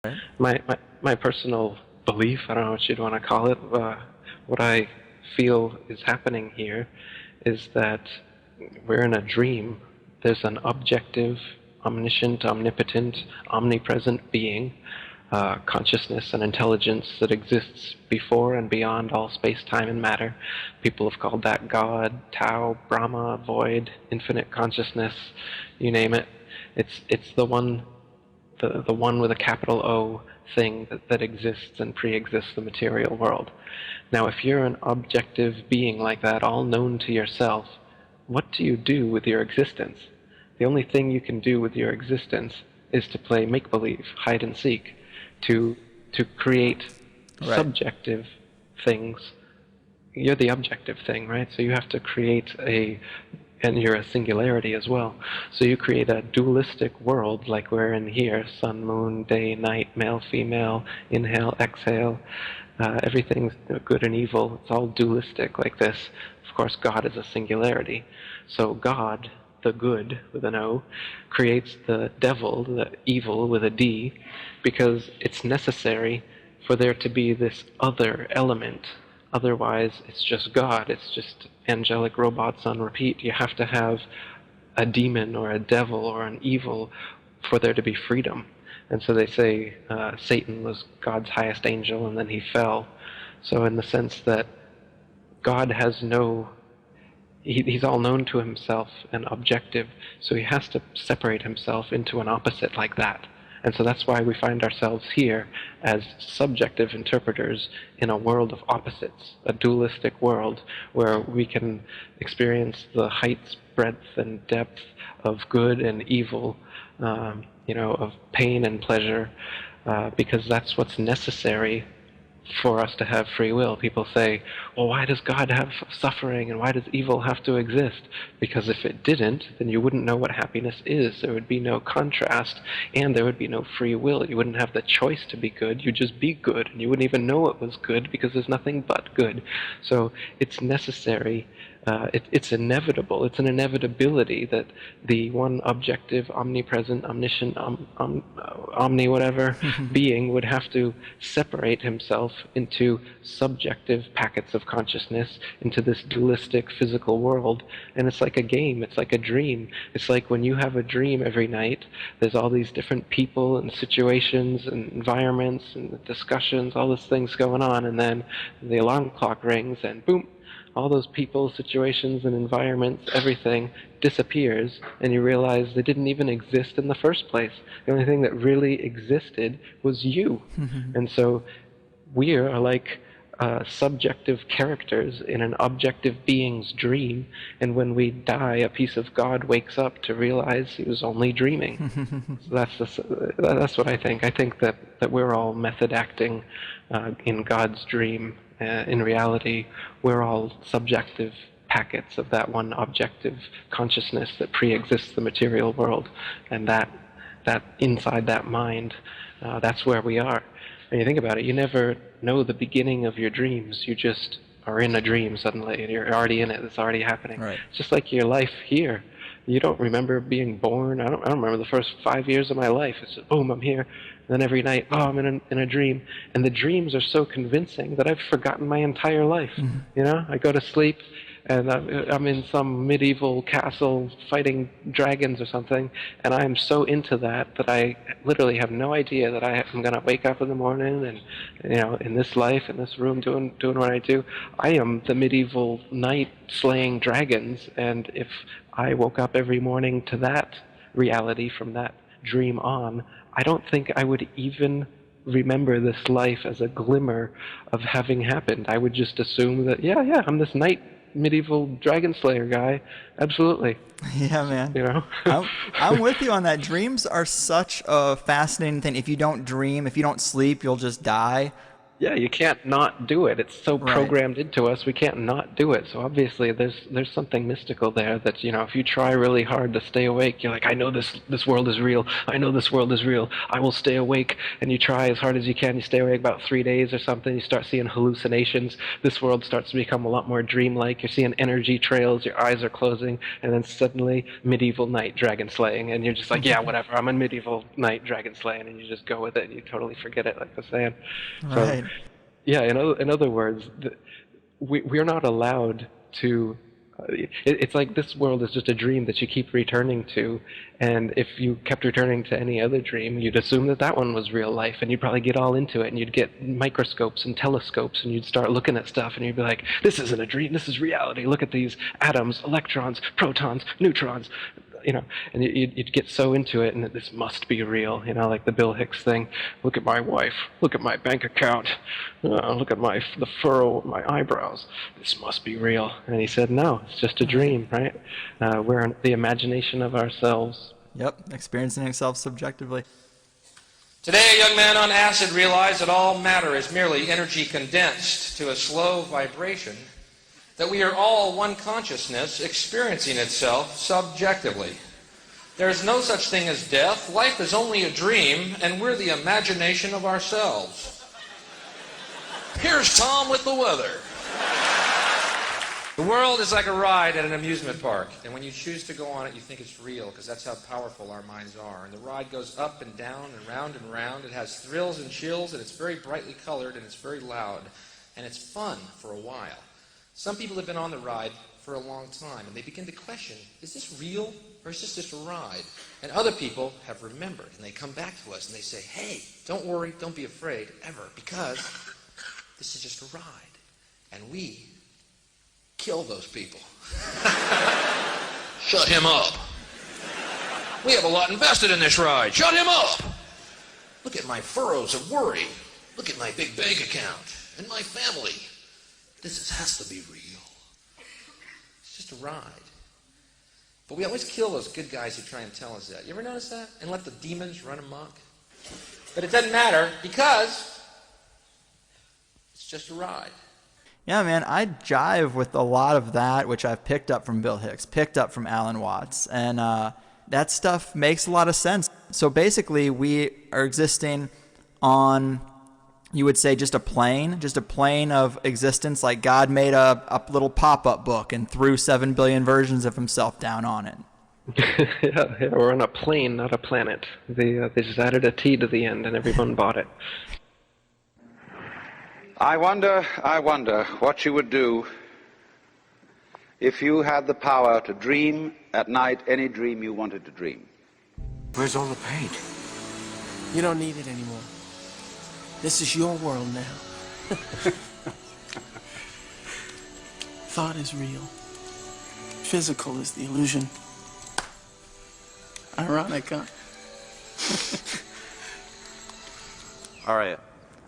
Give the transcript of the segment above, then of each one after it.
Right. My personal belief, I don't know what you'd want to call it, what I feel is happening here is that we're in a dream. There's an objective, omniscient, omnipotent, omnipresent being, consciousness and intelligence that exists before and beyond all space, time, and matter. People have called that God, Tao, Brahma, Void, infinite consciousness, you name it. It's the one with a capital O thing that exists and pre-exists the material world. Now, if you're an objective being like that, all known to yourself, what do you do with your existence? The only thing you can do with your existence is to play make-believe, hide and seek, to create Right. subjective things. You're the objective thing, right? So you have to create and you're a singularity as well. So you create a dualistic world like we're in here, sun, moon, day, night, male, female, inhale, exhale, everything's good and evil. It's all dualistic like this. Of course, God is a singularity. So God, the good with an O, creates the devil, the evil with a D, because it's necessary for there to be this other element. Otherwise, it's just God. It's just angelic robots on repeat. You have to have a demon or a devil or an evil for there to be freedom. And so they say Satan was God's highest angel and then he fell. So in the sense that God has no, he's all known to himself and objective, so he has to separate himself into an opposite like that. And so that's why we find ourselves here as subjective interpreters in a world of opposites, a dualistic world where we can experience the heights, breadth, and depth of good and evil, of pain and pleasure, because that's what's necessary for us to have free will. People say, well, why does God have suffering and why does evil have to exist? Because if it didn't, then you wouldn't know what happiness is. There would be no contrast and there would be no free will. You wouldn't have the choice to be good. You'd just be good and you wouldn't even know it was good because there's nothing but good. So it's necessary. It's inevitable. It's an inevitability that the one objective, omnipresent, omniscient, omni whatever being would have to separate himself into subjective packets of consciousness into this dualistic physical world. And it's like a game. It's like a dream. It's like when you have a dream every night, there's all these different people and situations and environments and discussions, all these things going on, and then the alarm clock rings and boom, all those people, situations, and environments, everything disappears, and you realize they didn't even exist in the first place. The only thing that really existed was you. And so we are like subjective characters in an objective being's dream, and when we die, a piece of God wakes up to realize he was only dreaming. So that's what I think. I think that we're all method acting in God's dream. In reality, we're all subjective packets of that one objective consciousness that pre-exists the material world, and that inside that mind, that's where we are. And you think about it, you never know the beginning of your dreams. You just are in a dream suddenly, and you're already in it. It's already happening. Right. It's just like your life here. You don't remember being born. I don't remember the first 5 years of my life. It's just, boom, I'm here. And then every night, oh, I'm in a dream. And the dreams are so convincing that I've forgotten my entire life. I go to sleep, and I'm in some medieval castle fighting dragons or something, and I'm so into that I literally have no idea that I'm going to wake up in the morning and, in this life, in this room, doing what I do. I am the medieval knight slaying dragons, and if I woke up every morning to that reality from that dream on, I don't think I would even remember this life as a glimmer of having happened. I would just assume that, yeah, I'm this knight medieval dragon slayer guy. Absolutely. Yeah, man. You know? I'm with you on that. Dreams are such a fascinating thing. If you don't dream, if you don't sleep, you'll just die. Yeah, you can't not do it. It's so Right. programmed into us, we can't not do it. So obviously there's something mystical there that, if you try really hard to stay awake, you're like, I know this world is real. I know this world is real. I will stay awake. And you try as hard as you can. You stay awake about 3 days or something. You start seeing hallucinations. This world starts to become a lot more dreamlike. You're seeing energy trails. Your eyes are closing. And then suddenly, medieval knight dragon slaying. And you're just like, yeah, whatever. I'm a medieval knight dragon slaying. And you just go with it. And you totally forget it, like I was saying. So, Right. yeah, in other words, we're not allowed to. It's like this world is just a dream that you keep returning to, and if you kept returning to any other dream, you'd assume that that one was real life, and you'd probably get all into it, and you'd get microscopes and telescopes, and you'd start looking at stuff, and you'd be like, this isn't a dream, this is reality. Look at these atoms, electrons, protons, neutrons. And you'd get so into it, and that this must be real, like the Bill Hicks thing. Look at my wife. Look at my bank account. Look at the furrow of my eyebrows. This must be real. And he said, no, it's just a dream, right? We're in the imagination of ourselves. Yep. Experiencing itself subjectively. Today, a young man on acid realized that all matter is merely energy condensed to a slow vibration, that we are all one consciousness experiencing itself subjectively. There is no such thing as death. Life is only a dream, and we're the imagination of ourselves. Here's Tom with the weather. The world is like a ride at an amusement park, and when you choose to go on it, you think it's real, because that's how powerful our minds are. And the ride goes up and down and round and round. It has thrills and chills, and it's very brightly colored, and it's very loud, and it's fun for a while. Some people have been on the ride for a long time, and they begin to question, is this real, or is this just a ride? And other people have remembered, and they come back to us, and they say, hey, don't worry, don't be afraid, ever, because this is just a ride. And we kill those people. Shut him up. We have a lot invested in this ride. Shut him up. Look at my furrows of worry. Look at my big bank account and my family. Has to be real. It's just a ride. But we always kill those good guys who try and tell us that. You ever notice that? And let the demons run amok? But it doesn't matter, because it's just a ride. Yeah, man, I jive with a lot of that, which I've picked up from Bill Hicks, picked up from Alan Watts, and that stuff makes a lot of sense. So basically, we are existing on, you would say, just a plane of existence. Like God made a little pop-up book and threw 7 billion versions of himself down on it. Yeah, we're on a plane, not a planet. They just added a T to the end, and everyone bought it. I wonder what you would do if you had the power to dream at night any dream you wanted to dream. Where's all the paint? You don't need it anymore. This is your world now. Thought is real. Physical is the illusion. Ironic, huh? All right.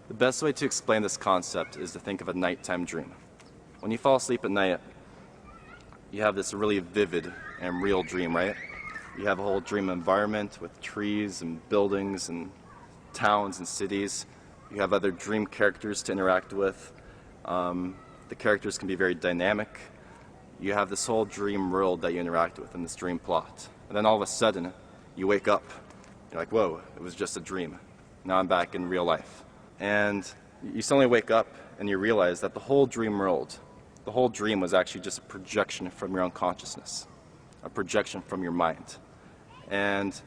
The best way to explain this concept is to think of a nighttime dream. When you fall asleep at night, you have this really vivid and real dream, right? You have a whole dream environment with trees and buildings and towns and cities. You have other dream characters to interact with. The characters can be very dynamic. You have this whole dream world that you interact with in this dream plot. And then all of a sudden, you wake up. You're like, whoa, it was just a dream. Now I'm back in real life. And you suddenly wake up and you realize that the whole dream world, the whole dream was actually just a projection from your unconsciousness, a projection from your mind. And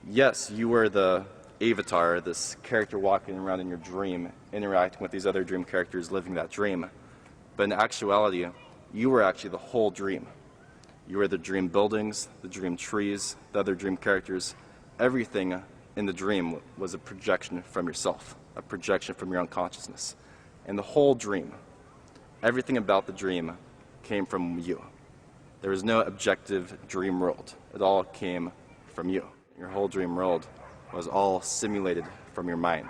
yes, you were the avatar, this character walking around in your dream, interacting with these other dream characters, living that dream. But in actuality, you were actually the whole dream. You were the dream buildings, the dream trees, the other dream characters. Everything in the dream was a projection from yourself, a projection from your unconsciousness. And the whole dream, everything about the dream came from you. There was no objective dream world. It all came from you. Your whole dream world was all simulated from your mind.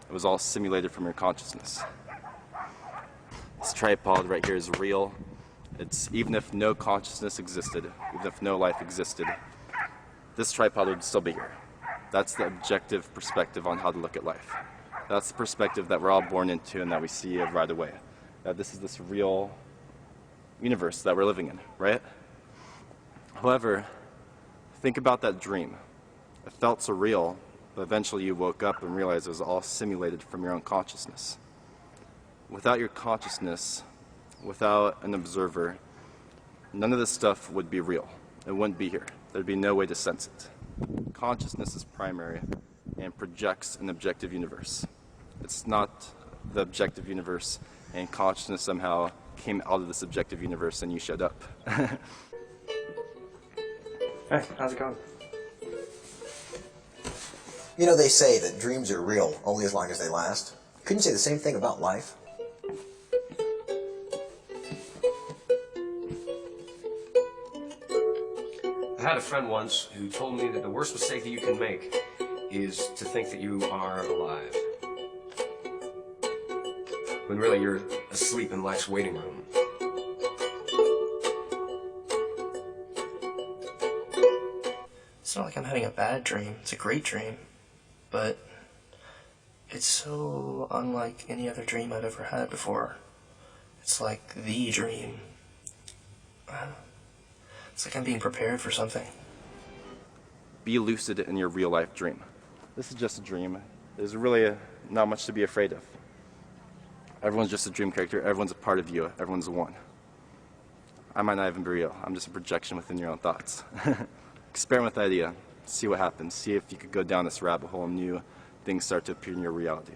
It was all simulated from your consciousness. This tripod right here is real. It's even if no consciousness existed, even if no life existed, this tripod would still be here. That's the objective perspective on how to look at life. That's the perspective that we're all born into and that we see right away. That this is this real universe that we're living in, right? However, think about that dream. It felt so real, but eventually you woke up and realized it was all simulated from your own consciousness. Without your consciousness, without an observer, none of this stuff would be real. It wouldn't be here. There'd be no way to sense it. Consciousness is primary and projects an objective universe. It's not the objective universe, and consciousness somehow came out of this objective universe and you showed up. Hey, how's it going? You know, they say that dreams are real only as long as they last. Couldn't you say the same thing about life? I had a friend once who told me that the worst mistake that you can make is to think that you are alive, when really you're asleep in life's waiting room. It's not like I'm having a bad dream. It's a great dream. But it's so unlike any other dream I've ever had before. It's like the dream. It's like I'm being prepared for something. Be lucid in your real life dream. This is just a dream. There's really not much to be afraid of. Everyone's just a dream character. Everyone's a part of you. Everyone's one. I might not even be real. I'm just a projection within your own thoughts. Experiment with the idea. See what happens. See if you could go down this rabbit hole and new things start to appear in your reality.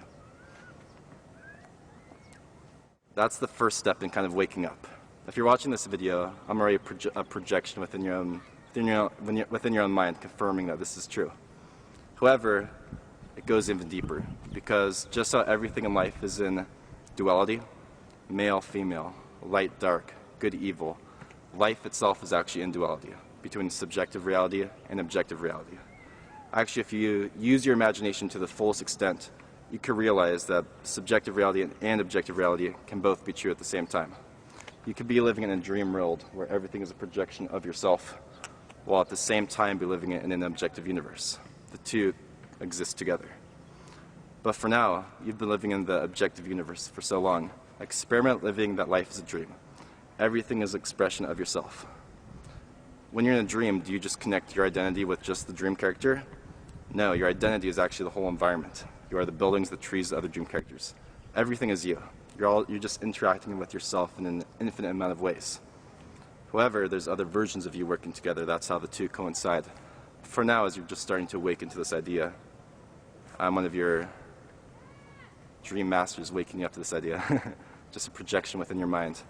That's the first step in kind of waking up. If you're watching this video, I'm already a projection within your own mind, confirming that this is true. However, it goes even deeper, because just how everything in life is in duality, male, female, light, dark, good, evil, life itself is actually in duality, between subjective reality and objective reality. Actually, if you use your imagination to the fullest extent, you can realize that subjective reality and objective reality can both be true at the same time. You could be living in a dream world where everything is a projection of yourself, while at the same time be living in an objective universe. The two exist together. But for now, you've been living in the objective universe for so long. Experiment living that life is a dream. Everything is an expression of yourself. When you're in a dream, do you just connect your identity with just the dream character? No, your identity is actually the whole environment. You are the buildings, the trees, the other dream characters. Everything is you. You're just interacting with yourself in an infinite amount of ways. However, there's other versions of you working together. That's how the two coincide. For now, as you're just starting to awaken to this idea, I'm one of your dream masters waking you up to this idea. Just a projection within your mind.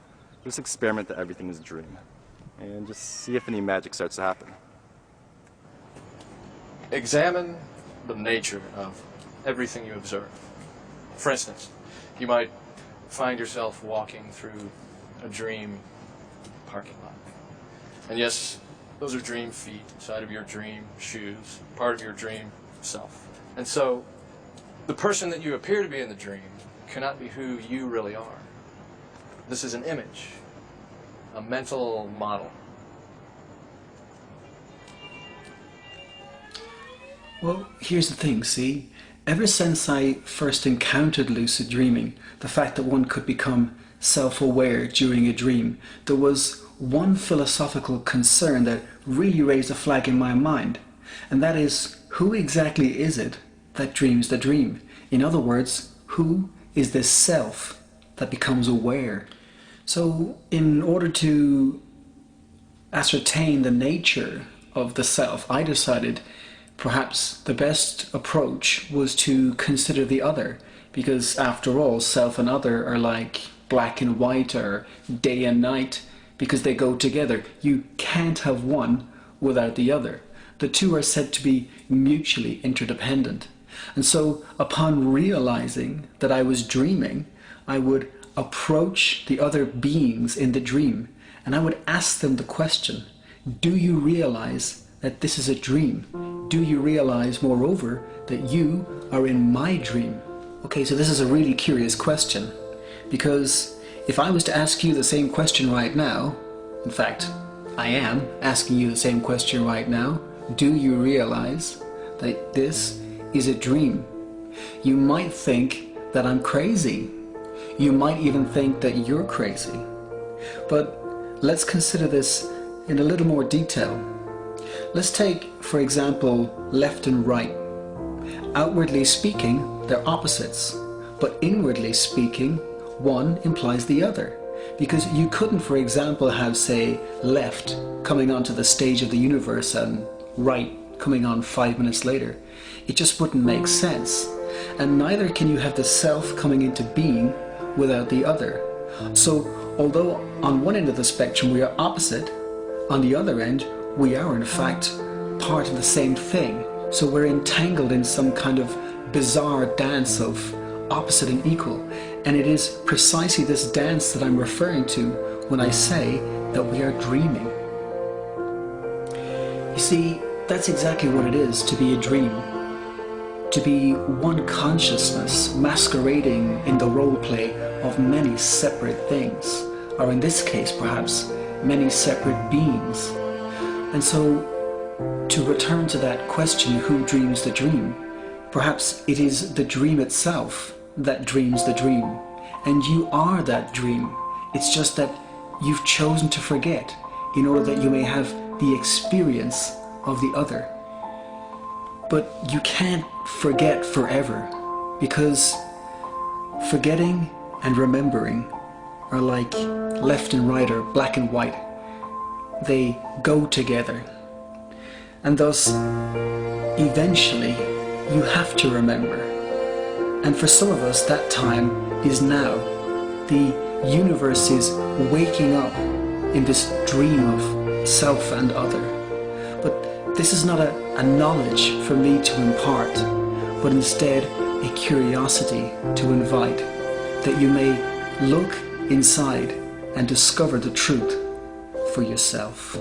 Just experiment that everything is a dream. And just see if any magic starts to happen. Examine the nature of everything you observe. For instance, you might find yourself walking through a dream parking lot. And yes, those are dream feet inside of your dream shoes, part of your dream self. And so, the person that you appear to be in the dream cannot be who you really are. This is an image, a mental model. Well, here's the thing, see? Ever since I first encountered lucid dreaming, the fact that one could become self-aware during a dream, there was one philosophical concern that really raised a flag in my mind, and that is, who exactly is it that dreams the dream? In other words, who is this self that becomes aware? So, in order to ascertain the nature of the self, I decided perhaps the best approach was to consider the other, because after all, self and other are like black and white or day and night, because they go together. You can't have one without the other. The two are said to be mutually interdependent. And so, upon realizing that I was dreaming, I would approach the other beings in the dream, and I would ask them the question, do you realize that this is a dream? Do you realize, moreover, that you are in my dream? Okay, so this is a really curious question, because if I was to ask you the same question right now, in fact, I am asking you the same question right now, do you realize that this is a dream? You might think that I'm crazy. You might even think that you're crazy. But let's consider this in a little more detail. Let's take, for example, left and right. Outwardly speaking, they're opposites, but inwardly speaking, one implies the other. Because you couldn't, for example, have, say, left coming onto the stage of the universe and right coming on 5 minutes later. It just wouldn't make sense. And neither can you have the self coming into being without the other. So, although on one end of the spectrum we are opposite, on the other end we are in fact part of the same thing. So we're entangled in some kind of bizarre dance of opposite and equal. And it is precisely this dance that I'm referring to when I say that we are dreaming. You see, that's exactly what it is to be a dream. To be one consciousness masquerading in the role play of many separate things, or in this case perhaps many separate beings. And so, to return to that question, who dreams the dream? Perhaps it is the dream itself that dreams the dream. And you are that dream. It's just that you've chosen to forget in order that you may have the experience of the other. But you can't forget forever, because forgetting and remembering are like left and right or black and white. They go together. And thus, eventually, you have to remember. And for some of us, that time is now. The universe is waking up in this dream of self and other. But this is not a knowledge for me to impart, but instead a curiosity to invite, that you may look inside and discover the truth for yourself.